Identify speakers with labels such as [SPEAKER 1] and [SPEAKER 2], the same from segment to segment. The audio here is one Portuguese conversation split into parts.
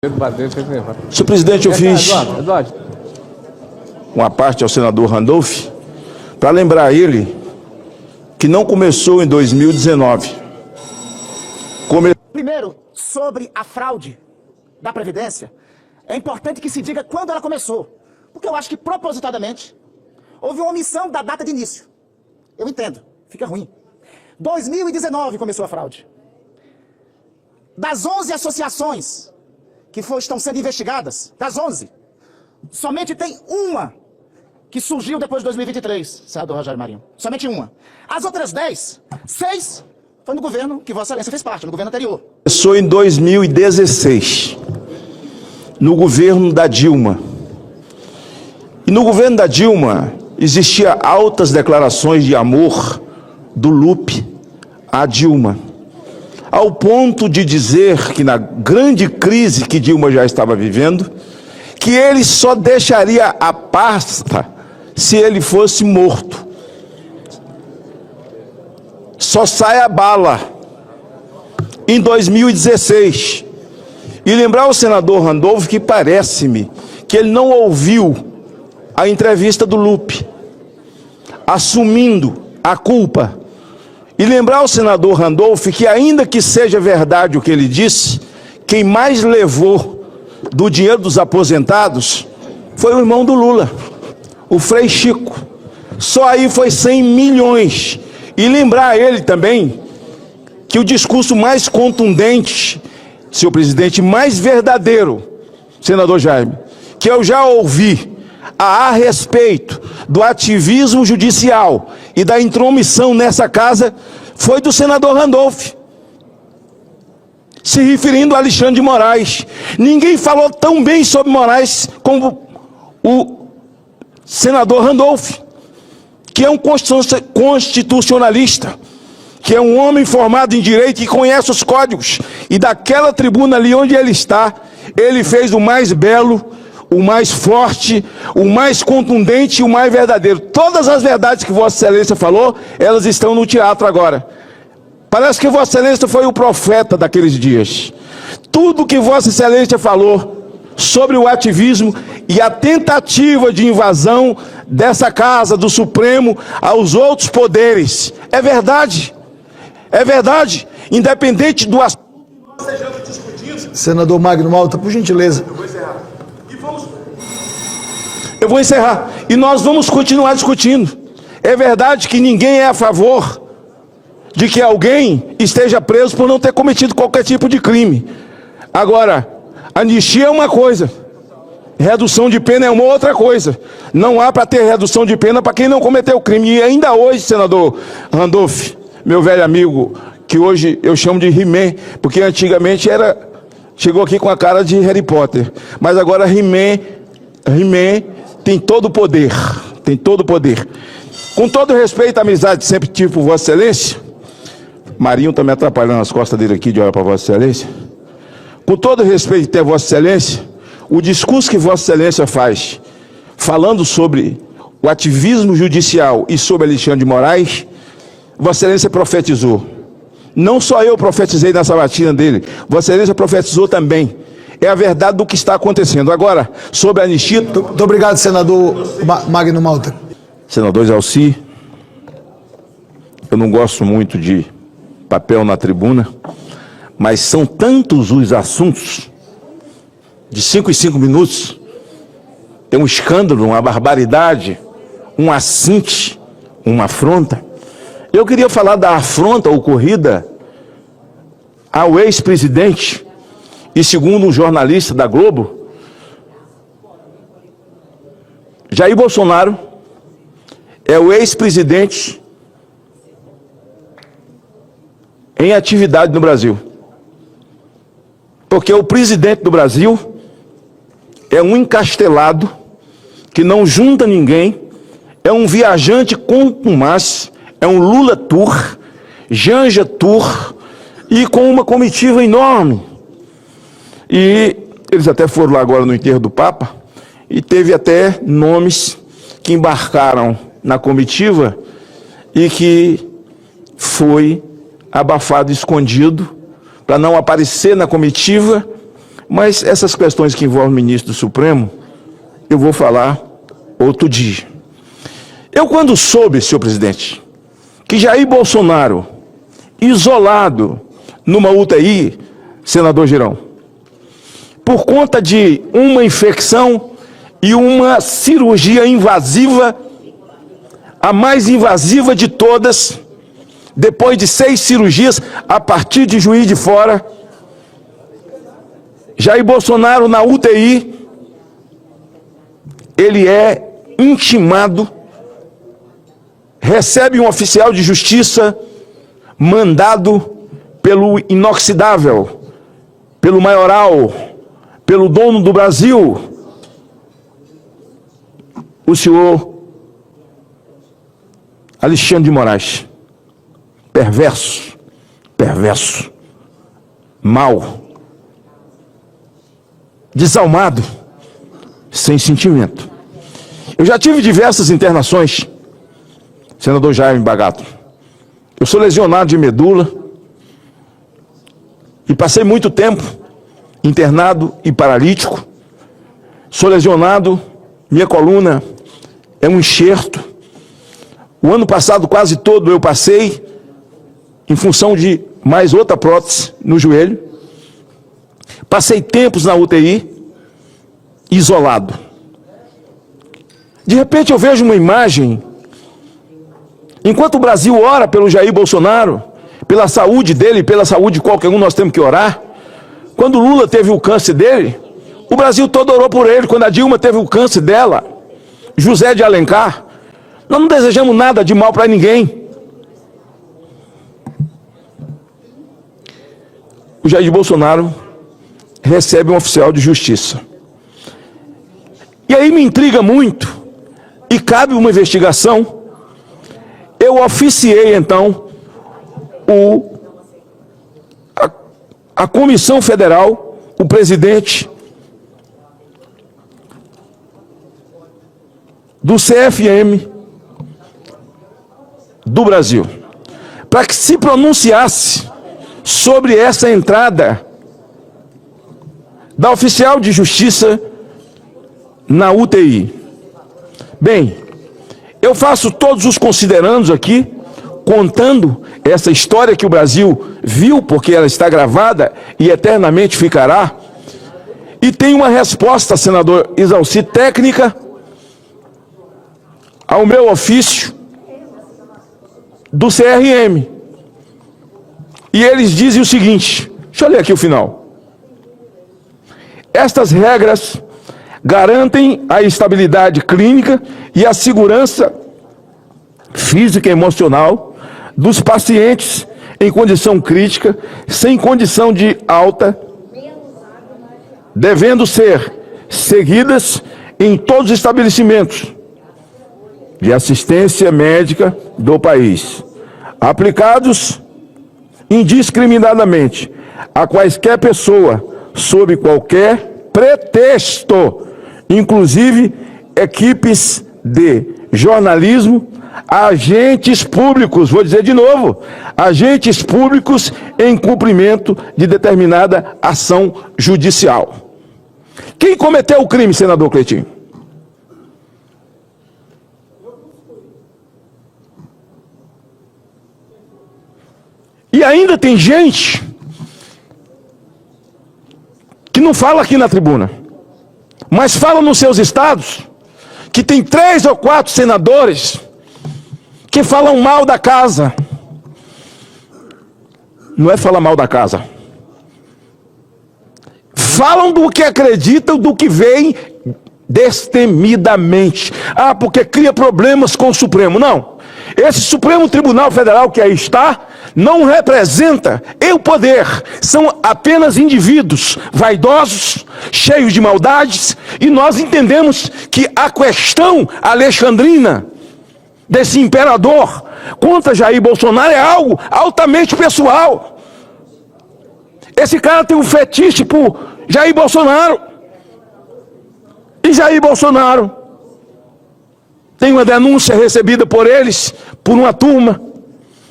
[SPEAKER 1] Senhor presidente, eu fiz uma parte ao senador Randolph para lembrar ele que não começou em 2019.
[SPEAKER 2] Primeiro, sobre a fraude da Previdência, é importante que se diga quando ela começou, porque eu acho que propositadamente houve uma omissão da data de início. Eu entendo, fica ruim. 2019 começou a fraude. Das 11 associações que estão sendo investigadas, das 11, somente tem uma que surgiu depois de 2023, senador Rogério Marinho. Somente uma. As outras 10, 6, foi no governo que Vossa Excelência fez parte, no governo anterior.
[SPEAKER 1] Começou em 2016, no governo da Dilma. E no governo da Dilma, existia altas declarações de amor do Lupe à Dilma, ao ponto de dizer que na grande crise que Dilma já estava vivendo, que ele só deixaria a pasta se ele fosse morto. Só sai a bala em 2016. E lembrar ao senador Randolph que parece-me que ele não ouviu a entrevista do Lupe, assumindo a culpa. E lembrar ao senador Randolph que, ainda que seja verdade o que ele disse, quem mais levou do dinheiro dos aposentados foi o irmão do Lula, o Frei Chico. Só aí foi 100 milhões. E lembrar a ele também que o discurso mais contundente, senhor presidente, mais verdadeiro, senador Jaime, que eu já ouvi a respeito do ativismo judicial e da intromissão nessa casa, foi do senador Randolph, se referindo a Alexandre de Moraes. Ninguém falou tão bem sobre Moraes como o senador Randolph, que é um constitucionalista, que é um homem formado em direito e conhece os códigos. E daquela tribuna ali onde ele está, ele fez o mais belo, o mais forte, o mais contundente e o mais verdadeiro. Todas as verdades que Vossa Excelência falou, elas estão no teatro agora. Parece que Vossa Excelência foi o profeta daqueles dias. Tudo que Vossa Excelência falou sobre o ativismo e a tentativa de invasão dessa casa, do Supremo, aos outros poderes, é verdade. É verdade. Independente do assunto que nós estejamos discutindo.
[SPEAKER 3] Senador Magno Malta, por gentileza.
[SPEAKER 1] Eu vou encerrar. E nós vamos continuar discutindo. É verdade que ninguém é a favor de que alguém esteja preso por não ter cometido qualquer tipo de crime. Agora, anistia é uma coisa, redução de pena é uma outra coisa. Não há para ter redução de pena para quem não cometeu crime. E ainda hoje, senador Randolph, meu velho amigo, que hoje eu chamo de He-Man, porque antigamente chegou aqui com a cara de Harry Potter, mas agora He-Man tem todo o poder, tem todo o poder. Com todo respeito à amizade que sempre tive por Vossa Excelência, Marinho está me atrapalhando nas costas dele aqui de olhar para Vossa Excelência. Com todo respeito até Vossa Excelência, o discurso que Vossa Excelência faz, falando sobre o ativismo judicial e sobre Alexandre de Moraes, Vossa Excelência profetizou. Não só eu profetizei na sabatina dele, Vossa Excelência profetizou também. É a verdade do que está acontecendo. Agora, sobre a anistia...
[SPEAKER 3] Muito obrigado, senador Magno Malta.
[SPEAKER 1] Senador Zalci, eu não gosto muito de papel na tribuna, mas são tantos os assuntos, de 5 em 5 minutos, tem um escândalo, uma barbaridade, um assinte, uma afronta. Eu queria falar da afronta ocorrida ao ex-presidente, e segundo um jornalista da Globo, Jair Bolsonaro é o ex-presidente em atividade no Brasil. Porque o presidente do Brasil é um encastelado que não junta ninguém, é um viajante contumaz, é um Lula Tour, Janja Tour, e com uma comitiva enorme. E eles até foram lá agora no enterro do Papa, e teve até nomes que embarcaram na comitiva e que foi abafado, escondido, para não aparecer na comitiva, Mas essas questões que envolvem o ministro do Supremo, eu vou falar outro dia. Eu, quando soube, senhor presidente, que Jair Bolsonaro, isolado numa UTI, senador Girão, por conta de uma infecção e uma cirurgia invasiva, a mais invasiva de todas, depois de 6 cirurgias, a partir de Juiz de Fora, Jair Bolsonaro na UTI, ele é intimado, recebe um oficial de justiça mandado pelo inoxidável, pelo maioral, pelo dono do Brasil, o senhor Alexandre de Moraes. Perverso, mau, desalmado, sem sentimento. Eu já tive diversas internações, senador Jaime Bagato. Eu sou lesionado de medula e passei muito tempo internado e paralítico. Sou lesionado, minha coluna é um enxerto. O ano passado quase todo eu passei em função de mais outra prótese no joelho. Passei tempos na UTI, isolado. De repente eu vejo uma imagem, enquanto o Brasil ora pelo Jair Bolsonaro, pela saúde dele, pela saúde de qualquer um, nós temos que orar. Quando o Lula teve o câncer dele, o Brasil todo orou por ele. Quando a Dilma teve o câncer dela, José de Alencar, nós não desejamos nada de mal para ninguém. O Jair Bolsonaro recebe um oficial de justiça. E aí me intriga muito, e cabe uma investigação. Eu oficiei, então, a Comissão Federal, o presidente do CFM do Brasil, para que se pronunciasse sobre essa entrada da oficial de justiça na UTI. Bem, eu faço todos os considerandos aqui, contando essa história que o Brasil viu, porque ela está gravada e eternamente ficará, e tem uma resposta, senador Isalci, técnica ao meu ofício do CRM. E eles dizem o seguinte, deixa eu ler aqui o final. Estas regras garantem a estabilidade clínica e a segurança física e emocional dos pacientes em condição crítica, sem condição de alta, devendo ser seguidas em todos os estabelecimentos de assistência médica do país, aplicados indiscriminadamente a quaisquer pessoa, sob qualquer pretexto, inclusive equipes de jornalismo, agentes públicos, vou dizer de novo, agentes públicos em cumprimento de determinada ação judicial. Quem cometeu o crime, senador Cleitinho? E ainda tem gente que não fala aqui na tribuna, mas fala nos seus estados, que tem 3 ou 4 senadores que falam mal da casa. Não é falar mal da casa. Falam do que acreditam, do que veem destemidamente. Ah, porque cria problemas com o Supremo. Não. Esse Supremo Tribunal Federal que aí está, não representa o poder. São apenas indivíduos vaidosos, cheios de maldades, e nós entendemos que a questão alexandrina desse imperador contra Jair Bolsonaro é algo altamente pessoal. Esse cara tem um fetiche por Jair Bolsonaro. E Jair Bolsonaro tem uma denúncia recebida por eles, por uma turma,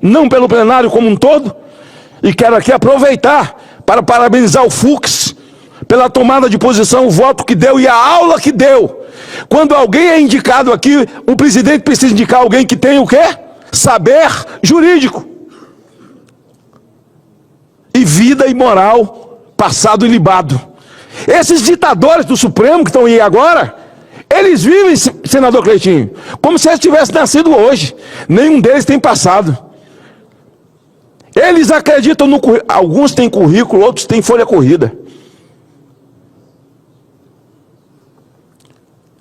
[SPEAKER 1] não pelo plenário como um todo. E quero aqui aproveitar para parabenizar o Fux pela tomada de posição, o voto que deu e a aula que deu. Quando alguém é indicado aqui, um presidente precisa indicar alguém que tem o quê? Saber jurídico. E vida e moral, passado e libado. Esses ditadores do Supremo que estão aí agora, eles vivem, senador Cleitinho, como se eles tivessem nascido hoje. Nenhum deles tem passado. Eles acreditam no currículo. Alguns têm currículo, outros têm folha corrida.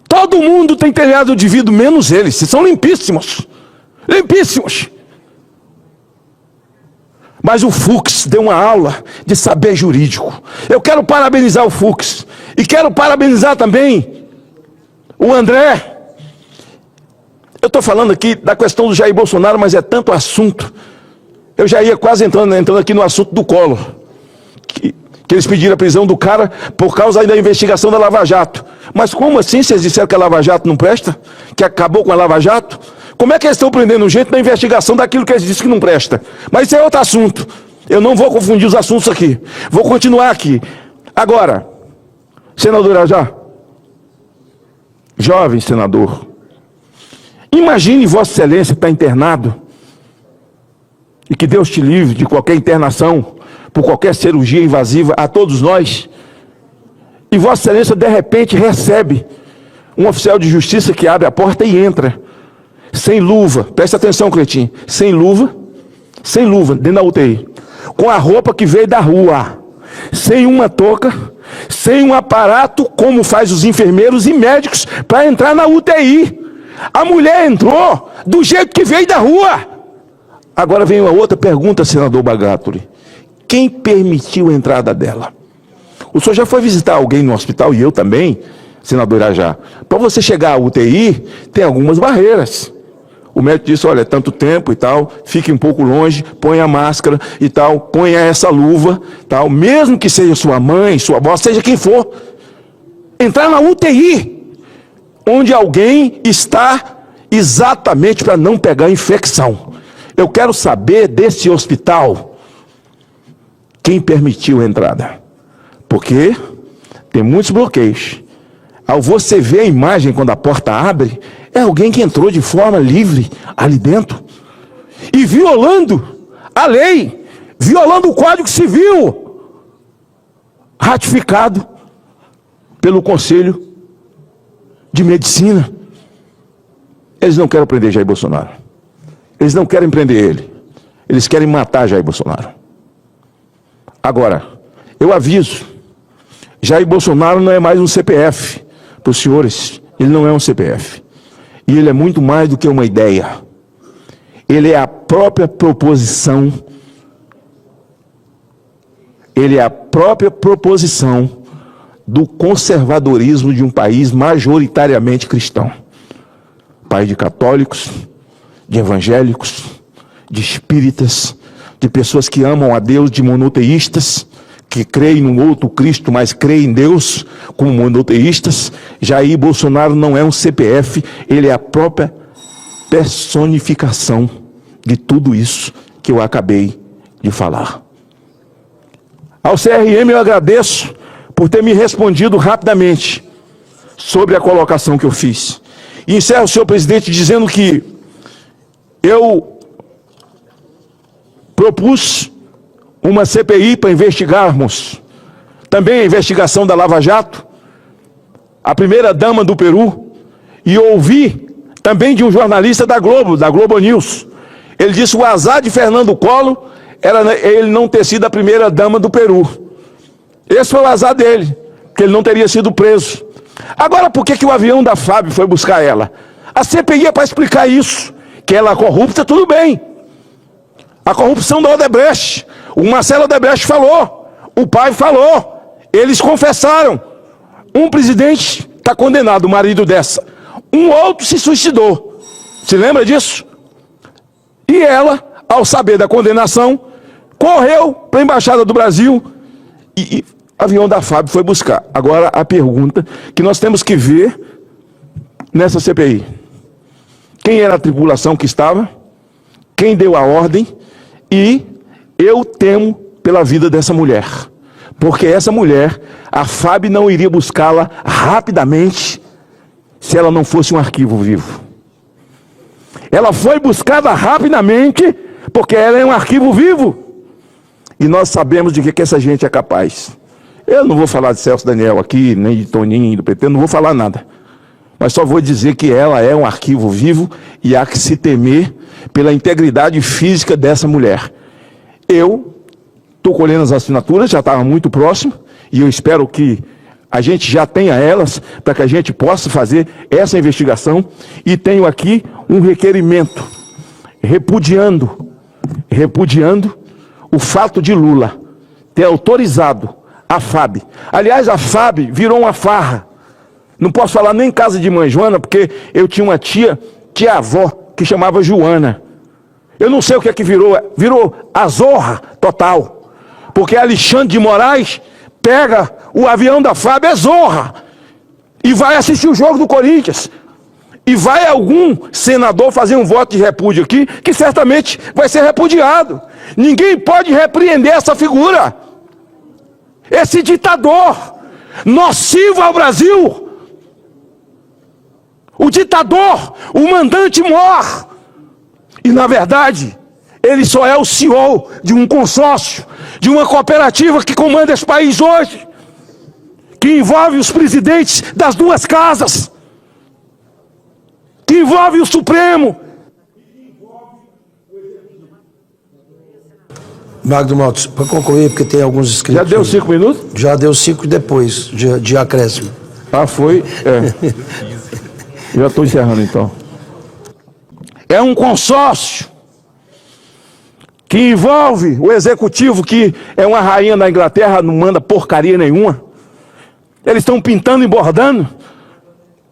[SPEAKER 1] Todo mundo tem telhado de vidro, menos eles. São limpíssimos. Limpíssimos. Mas o Fux deu uma aula de saber jurídico. Eu quero parabenizar o Fux. E quero parabenizar também o André. Eu estou falando aqui da questão do Jair Bolsonaro, mas é tanto assunto. Eu já ia quase entrando aqui no assunto do Collor. Que eles pediram a prisão do cara por causa da investigação da Lava Jato. Mas como assim vocês disseram que a Lava Jato não presta? Que acabou com a Lava Jato? Como é que eles estão prendendo gente na investigação daquilo que eles disseram que não presta? Mas isso é outro assunto. Eu não vou confundir os assuntos aqui. Vou continuar aqui. Agora, senador Irajá, jovem senador, imagine Vossa Excelência estar internado e que Deus te livre de qualquer internação por qualquer cirurgia invasiva a todos nós. E Vossa Excelência de repente recebe um oficial de justiça que abre a porta e entra sem luva, presta atenção, Cleitinho, sem luva, dentro da UTI, com a roupa que veio da rua, sem uma touca, sem um aparato, como faz os enfermeiros e médicos, para entrar na UTI. A mulher entrou do jeito que veio da rua. Agora vem uma outra pergunta, senador Bagatoli. Quem permitiu a entrada dela? O senhor já foi visitar alguém no hospital, e eu também, senador Irajá. Para você chegar à UTI, tem algumas barreiras. O médico disse, olha, é tanto tempo e tal, fique um pouco longe, ponha a máscara e tal, ponha essa luva, tal, mesmo que seja sua mãe, sua avó, seja quem for. Entrar na UTI, onde alguém está exatamente para não pegar infecção. Eu quero saber desse hospital, quem permitiu a entrada. Porque tem muitos bloqueios. Ao você ver a imagem quando a porta abre, é alguém que entrou de forma livre ali dentro e violando a lei, violando o Código Civil, ratificado pelo Conselho de Medicina. Eles não querem prender Jair Bolsonaro. Eles não querem prender ele. Eles querem matar Jair Bolsonaro. Agora, eu aviso, Jair Bolsonaro não é mais um CPF para os senhores. Ele não é um CPF. E ele é muito mais do que uma ideia. Ele é a própria proposição. Ele é a própria proposição do conservadorismo de um país majoritariamente cristão. País de católicos, de evangélicos, de espíritas, de pessoas que amam a Deus, de monoteístas, que creem num outro Cristo, mas creem em Deus como monoteístas. Jair Bolsonaro não é um CPF, ele é a própria personificação de tudo isso que eu acabei de falar. Ao CRM eu agradeço por ter me respondido rapidamente sobre a colocação que eu fiz. E encerro, senhor presidente, dizendo que eu propus uma CPI para investigarmos também a investigação da Lava Jato, a primeira-dama do Peru, e ouvi também de um jornalista da Globo News. Ele disse que o azar de Fernando Collor era ele não ter sido a primeira-dama do Peru. Esse foi o azar dele, que ele não teria sido preso. Agora, por que o avião da FAB foi buscar ela? A CPI é para explicar isso, que ela é corrupta, tudo bem. A corrupção da Odebrecht, o Marcelo Odebrecht falou, o pai falou, eles confessaram. Um presidente está condenado, o marido dessa. Um outro se suicidou. Se lembra disso? E ela, ao saber da condenação, correu para a Embaixada do Brasil e o avião da FAB foi buscar. Agora a pergunta que nós temos que ver nessa CPI. Quem era a tripulação que estava? Quem deu a ordem? E eu temo pela vida dessa mulher. Porque essa mulher, a FAB não iria buscá-la rapidamente se ela não fosse um arquivo vivo. Ela foi buscada rapidamente porque ela é um arquivo vivo. E nós sabemos de que essa gente é capaz. Eu não vou falar de Celso Daniel aqui, nem de Toninho, do PT, não vou falar nada. Mas só vou dizer que ela é um arquivo vivo e há que se temer pela integridade física dessa mulher. Eu estou colhendo as assinaturas, já estava muito próximo, e eu espero que a gente já tenha elas, para que a gente possa fazer essa investigação. E tenho aqui um requerimento, repudiando o fato de Lula ter autorizado a FAB. Aliás, a FAB virou uma farra. Não posso falar nem casa de mãe Joana, porque eu tinha uma tia-avó, que chamava Joana. Eu não sei o que é que virou a zorra total. Porque Alexandre de Moraes pega o avião da FAB, é zorra, e vai assistir o jogo do Corinthians. E vai algum senador fazer um voto de repúdio aqui, que certamente vai ser repudiado. Ninguém pode repreender essa figura. Esse ditador nocivo ao Brasil. O ditador, o mandante mor. E na verdade, ele só é o CEO de um consórcio, de uma cooperativa que comanda esse país hoje, que envolve os presidentes das duas casas, que envolve o Supremo.
[SPEAKER 4] Magno Malta, para concluir, porque tem alguns inscritos.
[SPEAKER 1] Já deu 5 minutos?
[SPEAKER 4] Já deu 5 depois, de acréscimo.
[SPEAKER 1] Ah, foi? Já estou encerrando então. É um consórcio que envolve o executivo, que é uma rainha da Inglaterra, não manda porcaria nenhuma. Eles estão pintando e bordando.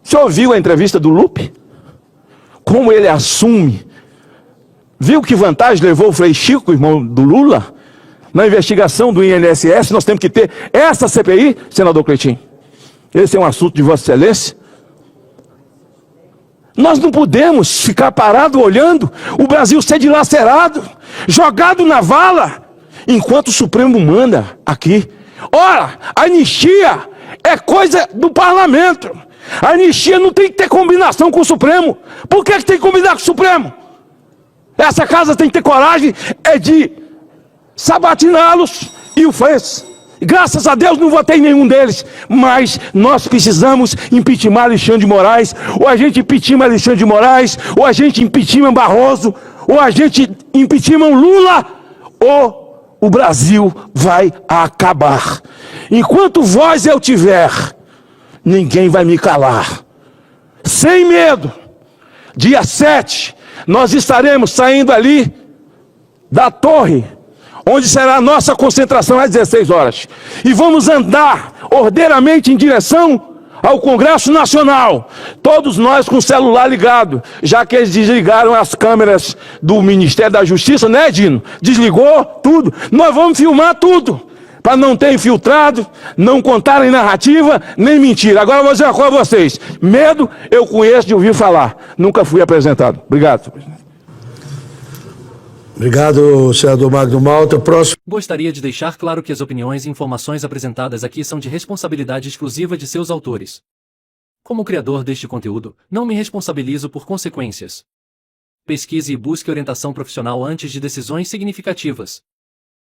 [SPEAKER 1] Você ouviu a entrevista do Lupe? Como ele assume. Viu que vantagem levou o Frei Chico, irmão do Lula, na investigação do INSS? Nós temos que ter essa CPI, senador Cleitinho. Esse é um assunto de Vossa Excelência. Nós não podemos ficar parados olhando o Brasil ser dilacerado, jogado na vala, enquanto o Supremo manda aqui. Ora, a anistia é coisa do parlamento. A anistia não tem que ter combinação com o Supremo. Por que tem que combinar com o Supremo? Essa casa tem que ter coragem de sabatiná-los, e o fez. Graças a Deus não votei em nenhum deles, mas nós precisamos impeachment Alexandre de Moraes, ou a gente impeachment Alexandre de Moraes, ou a gente impeachment Barroso, ou a gente impeachment Lula, ou o Brasil vai acabar. Enquanto voz eu tiver, ninguém vai me calar. Sem medo, dia 7, nós estaremos saindo ali da torre, onde será a nossa concentração às 16 horas. E vamos andar ordeiramente em direção ao Congresso Nacional. Todos nós com o celular ligado, já que eles desligaram as câmeras do Ministério da Justiça, né, Dino? Desligou tudo. Nós vamos filmar tudo, para não ter infiltrado, não contarem narrativa, nem mentira. Agora eu vou dizer uma coisa a vocês. Medo eu conheço de ouvir falar. Nunca fui apresentado. Obrigado, senhor presidente.
[SPEAKER 4] Obrigado, senador Magno Malta. Próximo.
[SPEAKER 5] Gostaria de deixar claro que as opiniões e informações apresentadas aqui são de responsabilidade exclusiva de seus autores. Como criador deste conteúdo, não me responsabilizo por consequências. Pesquise e busque orientação profissional antes de decisões significativas.